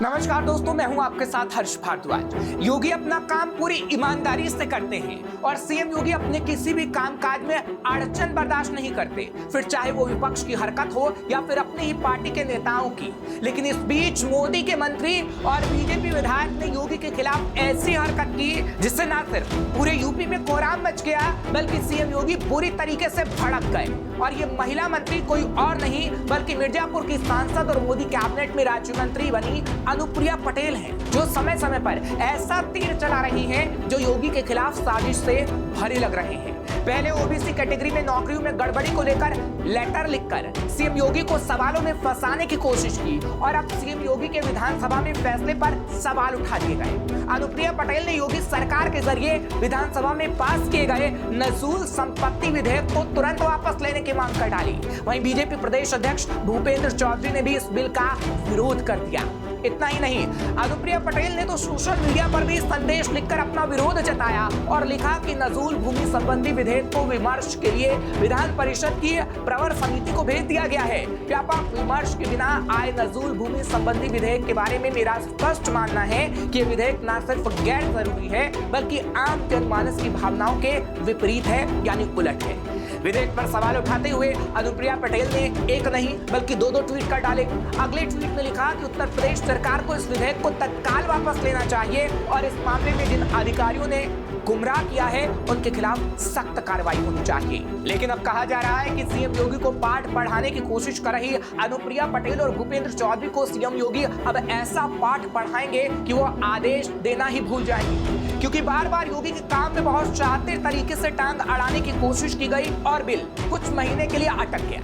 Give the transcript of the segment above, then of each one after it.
नमस्कार दोस्तों, मैं हूं आपके साथ हर्ष भारद्वाज। योगी अपना काम पूरी ईमानदारी से करते हैं और सीएम योगी अपने किसी भी कामकाज में अड़चन बर्दाश्त नहीं करते, फिर चाहे वो विपक्ष की हरकत हो या फिर अपनी ही पार्टी के नेताओं की। लेकिन इस बीच मोदी के मंत्री और बीजेपी विधायक ने योगी के खिलाफ ऐसी हरकत की जिससे न सिर्फ पूरे यूपी में कोहराम मच गया, बल्कि सीएम योगी पूरी तरीके से भड़क गए। और ये महिला मंत्री कोई और नहीं बल्कि मिर्जापुर की सांसद और मोदी कैबिनेट में राज्य मंत्री बनी अनुप्रिया पटेल हैं, जो समय समय पर ऐसा तीर चला रही हैं जो योगी के खिलाफ साजिश से भरे लग रहे हैं। पहले ओबीसी कैटेगरी में नौकरियों में गड़बड़ी को लेकर लेटर लिखकर सीएम योगी को सवालों में फंसाने की कोशिश की और अब सीएम योगी के विधानसभा में फैसले पर सवाल उठा दिए गए। अनुप्रिया पटेल ने योगी सरकार के जरिए विधानसभा में पास किए गए नजूल संपत्ति विधेयक को तुरंत वापस लेने की मांग कर डाली। वहीं बीजेपी प्रदेश अध्यक्ष भूपेंद्र चौधरी ने भी इस बिल का विरोध कर दिया। इतना ही नहीं, अनुप्रिया पटेल ने तो सोशल मीडिया पर भी संदेश लिखकर अपना विरोध जताया और लिखा कि नजूल भूमि संबंधी विधेयक को विमर्श के लिए विधान परिषद की प्रवर समिति को भेज दिया गया है। व्यापक विमर्श के बिना आए नजूल भूमि संबंधी विधेयक के बारे में मेरा स्पष्ट मानना है कि ये विधेयक न सिर्फ गैर जरूरी है बल्कि आम जनमानस की भावनाओं के विपरीत है, यानी उलट है। विधेयक पर सवाल उठाते हुए अनुप्रिया पटेल ने एक नहीं बल्कि दो ट्वीट कर डाले। अगले ट्वीट में लिखा कि उत्तर प्रदेश सरकार को इस विधेयक को तत्काल वापस लेना चाहिए और इस मामले में जिन अधिकारियों ने गुमराह किया है उनके खिलाफ सख्त कार्रवाई होनी चाहिए। लेकिन अब कहा जा रहा है कि सीएम योगी को पाठ पढ़ाने की कोशिश कर रही अनुप्रिया पटेल और भूपेंद्र चौधरी को सीएम योगी अब ऐसा पाठ पढ़ाएंगे कि वो आदेश देना ही भूल जाएंगे, क्योंकि बार बार योगी के काम में बहुत शातिर तरीके से टांग अड़ाने की कोशिश की गई और बिल कुछ महीने के लिए अटक गया।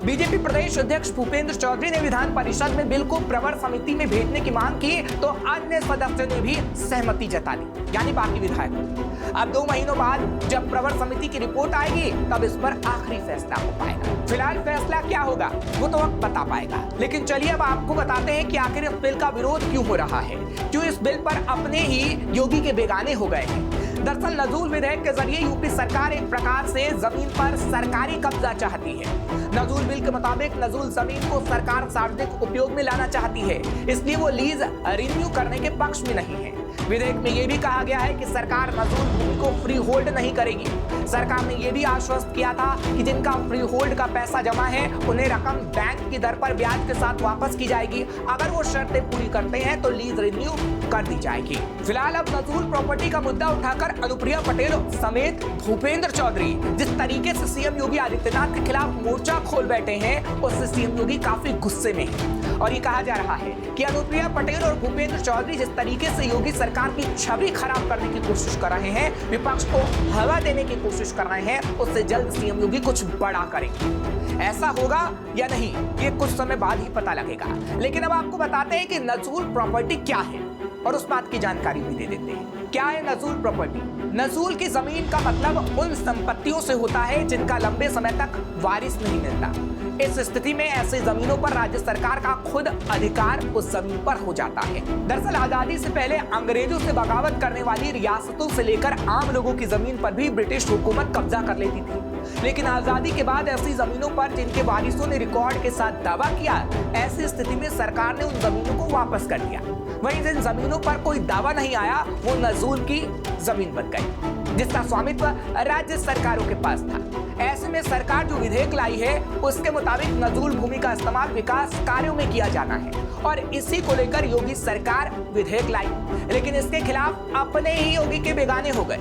बीजेपी प्रदेश अध्यक्ष भूपेंद्र चौधरी ने विधान परिषद में बिल को प्रवर समिति में भेजने की मांग की तो अन्य सदस्यों ने भी सहमति जता दी, यानी बाकी विधायक। अब 2 महीनों बाद जब प्रवर समिति की रिपोर्ट आएगी तब इस पर आखिरी फैसला हो पाएगा। फिलहाल फैसला क्या होगा वो तो वक्त बता पाएगा। लेकिन चलिए अब आपको बताते हैं कि आखिर इस बिल का विरोध क्यों हो रहा है, क्यों इस बिल पर अपने ही योगी के बेगाने हो गए हैं। दरअसल नजूल विधेयक के जरिए यूपी सरकार एक प्रकार से जमीन पर सरकारी कब्जा चाहती है। नजूल बिल के मुताबिक नजूल जमीन को सरकार सार्वजनिक उपयोग में लाना चाहती है, इसलिए वो लीज रिन्यू करने के पक्ष में नहीं है। विधेयक में यह भी कहा गया है कि सरकार नजूल भूमि को फ्री होल्ड नहीं करेगी। सरकार ने यह भी आश्वस्त किया था कि जिनका फ्री होल्ड का पैसा जमा है उन्हें रकम बैंक की दर पर ब्याज के साथ वापस की जाएगी। अगर वो शर्तें पूरी करते हैं तो लीज रिन्यू कर दी जाएगी। फिलहाल अब नजूल प्रॉपर्टी का मुद्दा उठाकर अनुप्रिया पटेल समेत भूपेंद्र चौधरी जिस तरीके से सीएम योगी आदित्यनाथ के खिलाफ मोर्चा खोल बैठे हैं उससे सीएम योगी काफी गुस्से में है। और ये कहा जा रहा है कि अनुप्रिया पटेल और भूपेंद्र चौधरी जिस तरीके से योगी सरकार की छवि खराब करने की कोशिश कर रहे हैं, विपक्ष को हवा देने की कोशिश कर रहे हैं, उससे जल्द सीएम योगी कुछ बड़ा करेंगे। ऐसा होगा या नहीं ये कुछ समय बाद ही पता लगेगा। लेकिन अब आपको बताते हैं कि नजूल प्रॉपर्टी क्या है और उस बात की जानकारी भी दे देते हैं। क्या है नजूल प्रॉपर्टी? नजूल की जमीन का मतलब उन संपत्तियों से होता है जिनका लंबे समय तक वारिस नहीं मिलता। इस स्थिति में ऐसे जमीनों पर राज्य सरकार का खुद अधिकार उस जमीन पर हो जाता है। दरअसल आजादी से पहले अंग्रेजों से बगावत करने वाली रियासतों से लेकर आम लोगों की जमीन पर भी ब्रिटिश हुकूमत कब्जा कर लेती थी। लेकिन आजादी के बाद ऐसी जमीनों पर जिनके वारिसों ने रिकॉर्ड के साथ दावा किया, ऐसी स्थिति में सरकार ने उन जमीनों को वापस कर दिया। वहीं जिन जमीनों पर कोई दावा नहीं आया वो नजूल की जमीन बन गई, जिसका स्वामित्व राज्य सरकारों के पास था। ऐसे में सरकार जो विधेयक लाई है उसके मुताबिक नजूल भूमि का इस्तेमाल विकास कार्यों में किया जाना है और इसी को लेकर योगी सरकार विधेयक लाई। लेकिन इसके खिलाफ अपने ही योगी के बेगाने हो गए।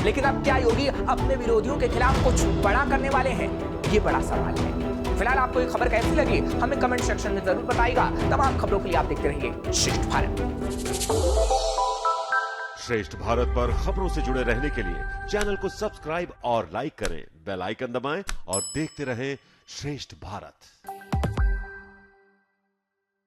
लेकिन अब क्या योगी अपने विरोधियों के खिलाफ कुछ बड़ा करने वाले हैं? ये बड़ा सवाल है। फिलहाल आपको ये खबर कैसी लगी हमें कमेंट सेक्शन में जरूर बताइएगा। तमाम खबरों के लिए आप देखते रहिए श्रेष्ठ भारत। श्रेष्ठ भारत पर खबरों से जुड़े रहने के लिए चैनल को सब्सक्राइब और लाइक करें, बेल आइकन दबाएं और देखते रहें श्रेष्ठ भारत।